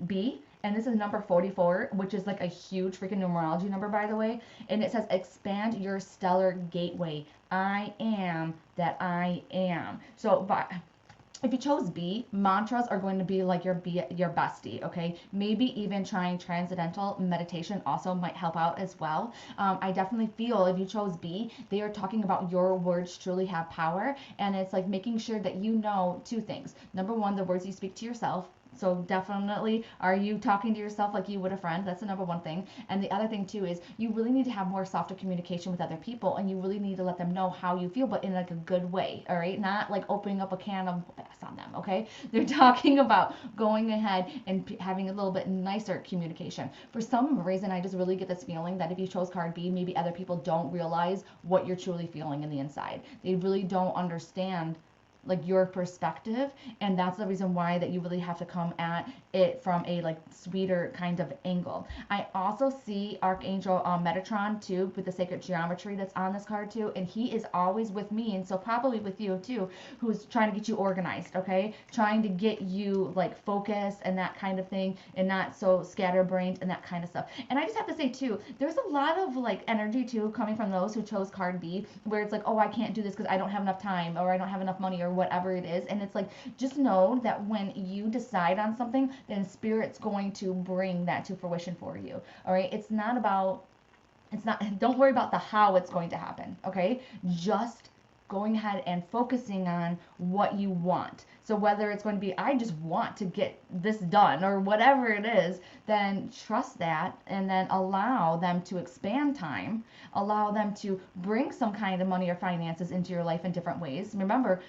B. And this is number 44, which is like a huge freaking numerology number, by the way. And it says, expand your stellar gateway. I am that I am. So if you chose B, mantras are going to be like your bestie, okay? Maybe even trying transcendental meditation also might help out as well. I definitely feel if you chose B, they are talking about your words truly have power. And it's like making sure that you know two things. Number one, the words you speak to yourself. So definitely, are you talking to yourself like you would a friend? That's the number one thing. And the other thing too is you really need to have more softer communication with other people, and you really need to let them know how you feel, but in like a good way, all right? Not like opening up a can of gas on them, okay? They're talking about going ahead and having a little bit nicer communication. For some reason, I just really get this feeling that if you chose card B, maybe other people don't realize what you're truly feeling in the inside. They really don't understand like your perspective, and that's the reason why that you really have to come at it from a like sweeter kind of angle. I also see Archangel Metatron too, with the sacred geometry that's on this card too, and he is always with me, and so probably with you too, who's trying to get you organized, okay? Trying to get you like focused and that kind of thing, and not so scatterbrained and that kind of stuff. And I just have to say too, there's a lot of like energy too coming from those who chose card B, where it's like, oh, I can't do this because I don't have enough time, or I don't have enough money, or whatever it is. And it's like, just know that when you decide on something, then spirit's going to bring that to fruition for you. All right, don't worry about the how it's going to happen, okay? Just going ahead and focusing on what you want. So whether it's going to be, I just want to get this done, or whatever it is, then trust that, and then allow them to expand time, allow them to bring some kind of money or finances into your life in different ways. Remember,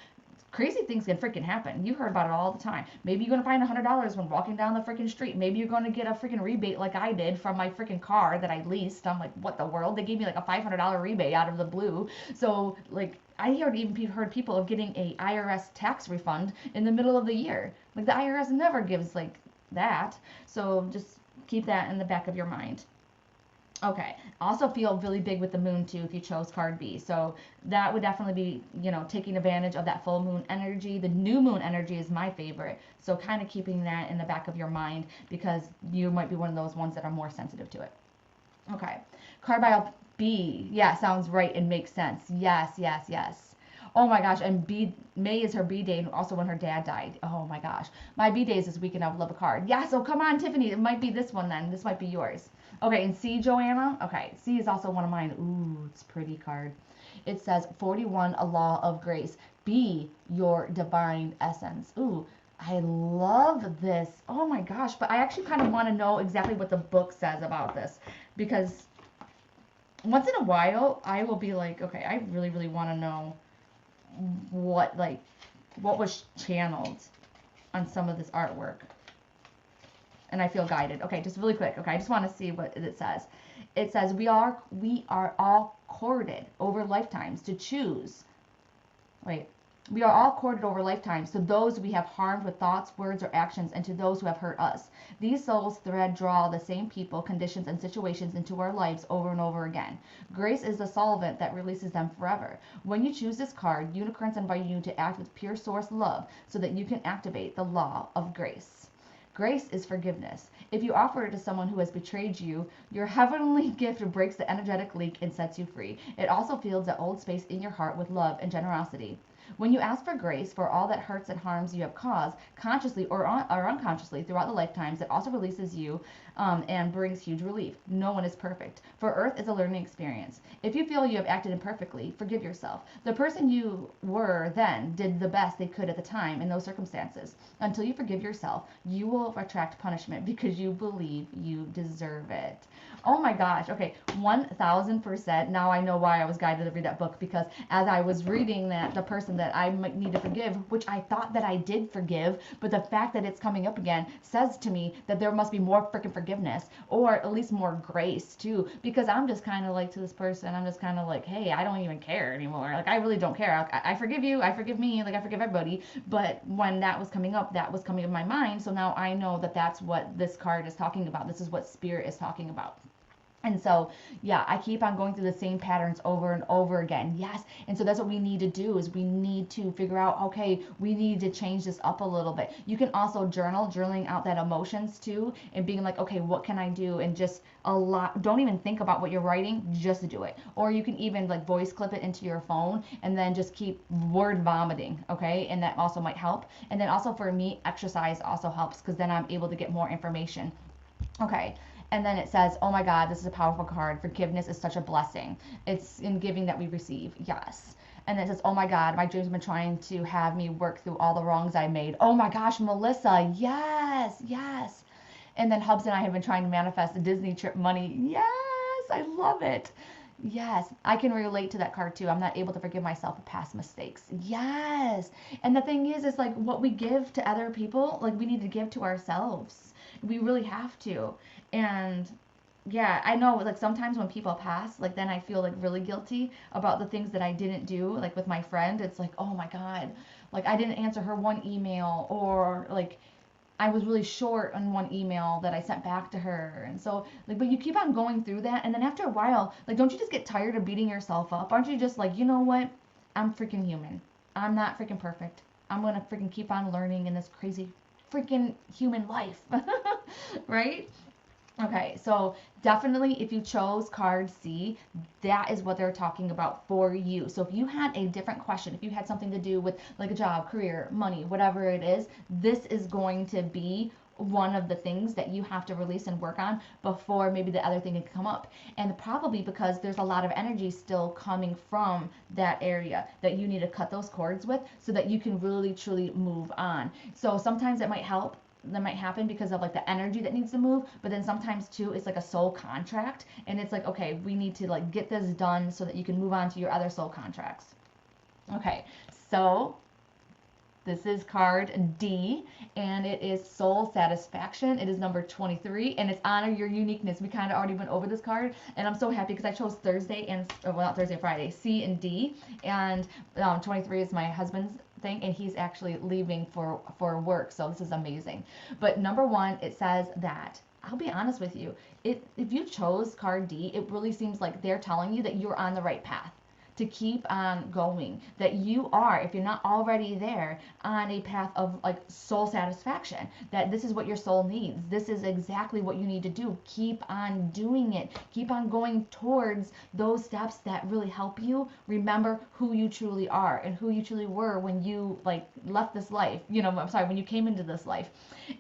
crazy things can freaking happen. You heard about it all the time. Maybe you're going to find $100 when walking down the freaking street. Maybe you're going to get a freaking rebate like I did from my freaking car that I leased. I'm like, what the world? They gave me like a $500 rebate out of the blue. So like, I heard people of getting a IRS tax refund in the middle of the year. Like, the IRS never gives like that. So just keep that in the back of your mind. Okay. Also feel really big with the moon too if you chose card B. So that would definitely be, taking advantage of that full moon energy. The new moon energy is my favorite. So kind of keeping that in the back of your mind because you might be one of those ones that are more sensitive to it. Okay. Card by B. Yeah, sounds right and makes sense. Yes, yes, yes. Oh my gosh, and May is her B day, and also when her dad died. Oh my gosh, my B day is this weekend. I would love a card. Yeah, so come on, Tiffany. It might be this one then. This might be yours. Okay, and C, Joanna. Okay, C is also one of mine. Ooh, it's a pretty card. It says 41, a law of grace. Be your divine essence. Ooh, I love this. Oh my gosh, but I actually kind of want to know exactly what the book says about this because once in a while I will be like, okay, I really, really want to know what was channeled on some of this artwork. And I feel guided. Okay, just really quick. Okay, I just want to see what it says. It says we are all courted over lifetimes to choose. Wait. We are all courted over lifetimes to those we have harmed with thoughts, words, or actions, and to those who have hurt us. These souls thread draw the same people, conditions, and situations into our lives over and over again. Grace is the solvent that releases them forever. When you choose this card, unicorns invite you to act with pure source love so that you can activate the law of grace. Grace is forgiveness. If you offer it to someone who has betrayed you, your heavenly gift breaks the energetic leak and sets you free. It also fills the old space in your heart with love and generosity. When you ask for grace for all that hurts and harms you have caused, consciously or unconsciously throughout the lifetimes, it also releases you and brings huge relief. No one is perfect, for Earth is a learning experience. If you feel you have acted imperfectly, forgive yourself. The person you were then did the best they could at the time in those circumstances. Until you forgive yourself, you will attract punishment because you believe you deserve it. Oh my gosh. Okay, 1000%. Now I know why I was guided to read that book, because as I was reading that, the person that I might need to forgive, which I thought that I did forgive, but the fact that it's coming up again says to me that there must be more freaking forgiveness, or at least more grace too, because I'm just kind of like to this person, I'm just kind of like, hey, I don't even care anymore. Like, I really don't care. I forgive you, I forgive me, like I forgive everybody. But when that was coming up, that was coming in my mind. So now I know that that's what this card is talking about. This is what spirit is talking about. And so, yeah, I keep on going through the same patterns over and over again. Yes. And so that's what we need to do, is we need to figure out, okay, we need to change this up a little bit. You can also journaling out that emotions too, and being like, okay, what can I do? And just don't even think about what you're writing, just do it. Or you can even like voice clip it into your phone and then just keep word vomiting. Okay. And that also might help. And then also for me, exercise also helps, because then I'm able to get more information. Okay. And then it says, oh my God, this is a powerful card. Forgiveness is such a blessing. It's in giving that we receive. Yes. And then it says, oh my God, my dreams have been trying to have me work through all the wrongs I made. Oh my gosh, Melissa. Yes, yes. And then Hubs and I have been trying to manifest the Disney trip money. Yes, I love it. Yes, I can relate to that card too. I'm not able to forgive myself for past mistakes. Yes. And the thing is like what we give to other people, like we need to give to ourselves. We really have to. And yeah, I know like sometimes when people pass, like then I feel like really guilty about the things that I didn't do. Like with my friend, it's like, oh my God, like I didn't answer her one email, or like I was really short on one email that I sent back to her. And so like, but you keep on going through that, and then after a while, like don't you just get tired of beating yourself up? Aren't you just like, you know what? I'm freaking human. I'm not freaking perfect. I'm gonna freaking keep on learning in this crazy freaking human life. Right? Okay, so definitely if you chose card C, that is what they're talking about for you. So if you had a different question, if you had something to do with like a job, career, money, whatever it is, this is going to be one of the things that you have to release and work on before maybe the other thing can come up. And probably because there's a lot of energy still coming from that area that you need to cut those cords with so that you can really truly move on. So sometimes it might help, that might happen because of like the energy that needs to move, but then sometimes too it's like a soul contract, and it's like, okay, we need to like get this done so that you can move on to your other soul contracts. Okay, so this is card D, and it is soul satisfaction. It is number 23, and it's honor your uniqueness. We kind of already went over this card, and I'm so happy because I chose Thursday and, well, not Thursday, Friday, C and D, and 23 is my husband's thing, and he's actually leaving for work, so this is amazing. But number one, it says that I'll be honest with you. If you chose card D, it really seems like they're telling you that you're on the right path, to keep on going, that you are, if you're not already there, on a path of like soul satisfaction, that this is what your soul needs. This is exactly what you need to do. Keep on doing it. Keep on going towards those steps that really help you remember who you truly are and who you truly were when you like left this life, when you came into this life.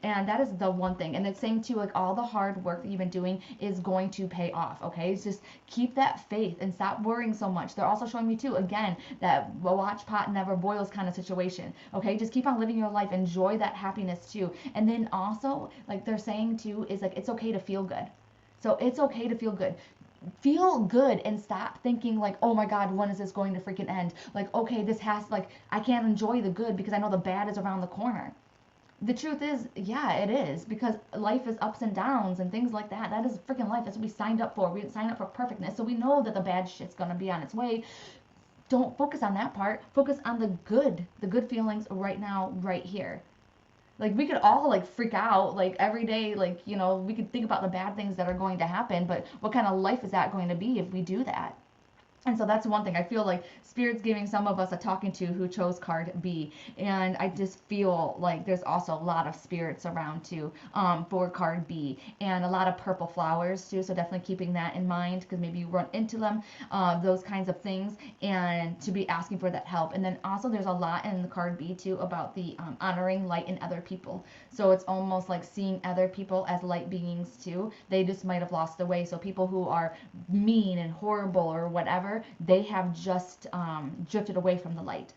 And that is the one thing. And it's saying too, like all the hard work that you've been doing is going to pay off. Okay, it's just keep that faith and stop worrying so much. They're also showing me too, again, that watch pot never boils kind of situation. Okay, just keep on living your life. Enjoy that happiness too. And then also, like they're saying too, is like it's okay to feel good. So it's okay to feel good. Feel good and stop thinking like, oh my God, when is this going to freaking end? Like, okay, I can't enjoy the good because I know the bad is around the corner. The truth is, yeah, it is, because life is ups and downs and things like that. That is freaking life. That's what we signed up for. We didn't sign up for perfectness. So we know that the bad shit's going to be on its way. Don't focus on that part. Focus on the good feelings right now, right here. Like we could all like freak out like every day, like, we could think about the bad things that are going to happen, but what kind of life is that going to be if we do that? And so that's one thing. I feel like Spirit's giving some of us a talking to who chose card B. And I just feel like there's also a lot of spirits around too for card B. And a lot of purple flowers too. So definitely keeping that in mind, because maybe you run into them, those kinds of things, and to be asking for that help. And then also there's a lot in the card B too about the honoring light in other people. So it's almost like seeing other people as light beings too. They just might have lost their way. So people who are mean and horrible or whatever, they have just drifted away from the light.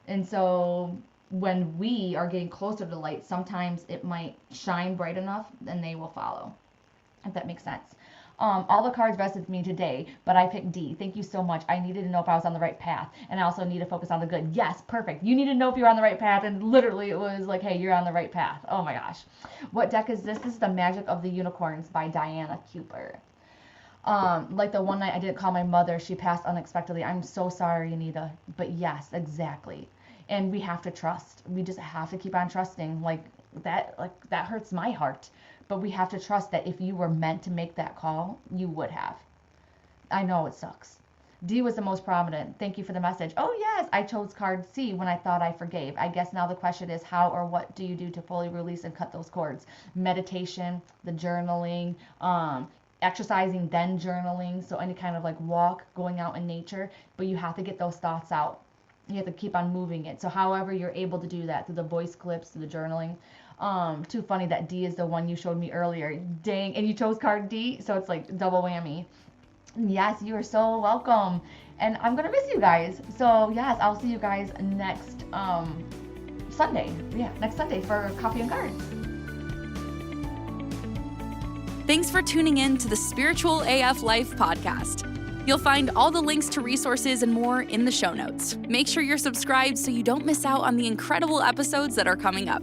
And so when we are getting closer to the light, sometimes it might shine bright enough and they will follow, if that makes sense. All the cards rested with me today, but I picked D. Thank you so much. I needed to know if I was on the right path, and I also need to focus on the good. Yes, perfect. You need to know if you're on the right path, and literally it was like, hey, you're on the right path. Oh my gosh. What deck is this? This is the Magic of the Unicorns by Diana Cooper. Like the one night I didn't call my mother, she passed unexpectedly. I'm so sorry, Anita. But yes, exactly. And we have to trust. We just have to keep on trusting. Like that hurts my heart. But we have to trust that if you were meant to make that call, you would have. I know it sucks. D was the most prominent. Thank you for the message. Oh yes, I chose card C when I thought I forgave. I guess now the question is how or what do you do to fully release and cut those cords? Meditation, the journaling, exercising, then journaling. So any kind of like walk, going out in nature, but you have to get those thoughts out. You have to keep on moving it. So however you're able to do that, through the voice clips, through the journaling. Too funny that D is the one you showed me earlier. Dang, and you chose card D, so it's like double whammy. Yes, you are so welcome. And I'm gonna miss you guys. So yes, I'll see you guys next Sunday. Yeah, next Sunday for Coffee and Cards. Thanks for tuning in to the Spiritual AF Life podcast. You'll find all the links to resources and more in the show notes. Make sure you're subscribed so you don't miss out on the incredible episodes that are coming up.